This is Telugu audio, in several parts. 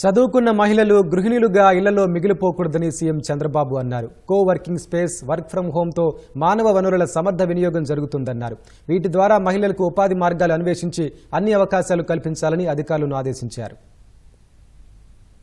చదువుకున్న మహిళలు గృహిణులుగా ఇళ్లలో మిగిలిపోకూడదని సీఎం చంద్రబాబు అన్నారు. Co working space, work from హోంతో మానవ వనరుల సమర్థ వినియోగం జరుగుతుందన్నారు. వీటి ద్వారా మహిళలకు ఉపాధి మార్గాలు అన్వేషించి అన్ని అవకాశాలు కల్పించాలని అధికారులను ఆదేశించారు.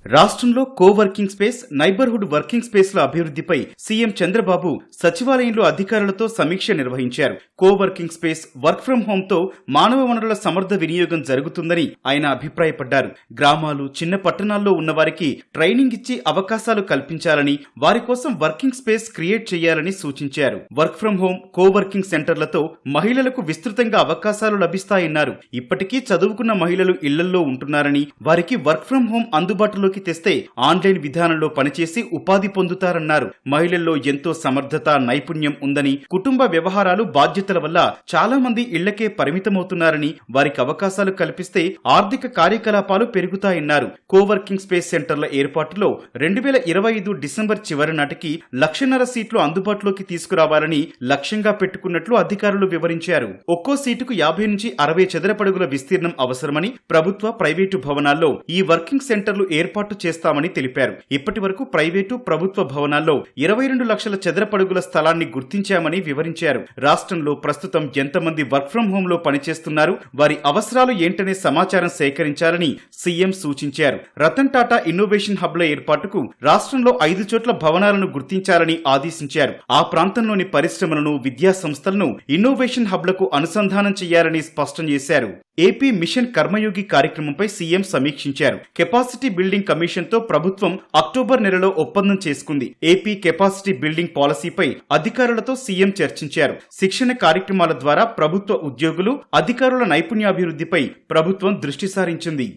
రాష్ట్రంలో కోవర్కింగ్ స్పేస్, నైబర్హుడ్ వర్కింగ్ స్పేస్ల అభివృద్ధిపై సీఎం చంద్రబాబు సచివాలయంలో అధికారులతో సమీక్ష నిర్వహించారు. కోవర్కింగ్ స్పేస్, వర్క్ ఫ్రం హోంతో మానవ వనరుల సమర్థ వినియోగం జరుగుతుందని ఆయన అభిప్రాయపడ్డారు. గ్రామాలు, చిన్న పట్టణాల్లో ఉన్న వారికి ట్రైనింగ్ ఇచ్చి అవకాశాలు కల్పించాలని, వారి కోసం వర్కింగ్ స్పేస్ క్రియేట్ చేయాలని సూచించారు. వర్క్ ఫ్రం హోం, కోవర్కింగ్ సెంటర్లతో మహిళలకు విస్తృతంగా అవకాశాలు లభిస్తాయన్నారు. ఇప్పటికీ చదువుకున్న మహిళలు ఇళ్లల్లో ఉంటున్నారని, వారికి వర్క్ ఫ్రం హోం అందుబాటులో తెస్తే ఆన్లైన్ విధానంలో పనిచేసి ఉపాధి పొందుతారన్నారు. మహిళల్లో ఎంతో సమర్థత, నైపుణ్యం ఉందని, కుటుంబ వ్యవహారాలు, బాధ్యతల వల్ల చాలా మంది ఇళ్లకే పరిమితమవుతున్నారని, వారికి అవకాశాలు కల్పిస్తే ఆర్థిక కార్యకలాపాలు పెరుగుతాయన్నారు. కోవర్కింగ్ స్పేస్ సెంటర్ల ఏర్పాటులో 2025 డిసెంబర్ చివరి నాటికి 1,50,000 సీట్లు అందుబాటులోకి తీసుకురావాలని లక్ష్యంగా పెట్టుకున్నట్లు అధికారులు వివరించారు. ఒక్కో సీటుకు 50 నుంచి 60 చదరపడుగుల విస్తీర్ణం అవసరమని, ప్రభుత్వ, ప్రైవేటు భవనాల్లో ఈ వర్కింగ్ సెంటర్లు ఏర్పాటు చేస్తామని తెలిపారు. ఇప్పటి వరకు ప్రైవేటు, ప్రభుత్వ భవనాల్లో 22 లక్షల చదరపడుగుల స్థలాన్ని గుర్తించామని వివరించారు. రాష్ట్రంలో ప్రస్తుతం ఎంతమంది వర్క్ ఫ్రం హోం లో పనిచేస్తున్నారు, వారి అవసరాలు ఏంటనే సమాచారం సేకరించాలని సీఎం సూచించారు. రతన్ టాటా ఇన్నోవేషన్ హబ్ ల ఏర్పాటుకు రాష్ట్రంలో 5 చోట్ల భవనాలను గుర్తించాలని ఆదేశించారు. ఆ ప్రాంతంలోని పరిశ్రమలను, విద్యా సంస్థలను ఇన్నోవేషన్ హబ్ లకు అనుసంధానం చేయాలని స్పష్టం చేశారు. ఏపీ మిషన్ కర్మయోగి కార్యక్రమంపై సీఎం సమీక్షించారు. కెపాసిటీ బిల్డింగ్ కమిషన్ తో ప్రభుత్వం అక్టోబర్ నెలలో ఒప్పందం చేసుకుంది. ఏపీ కెపాసిటీ బిల్డింగ్ పాలసీపై అధికారులతో సీఎం చర్చించారు. శిక్షణ కార్యక్రమాల ద్వారా ప్రభుత్వ ఉద్యోగులు, అధికారుల నైపుణ్యాభివృద్ధిపై ప్రభుత్వం దృష్టి సారించింది.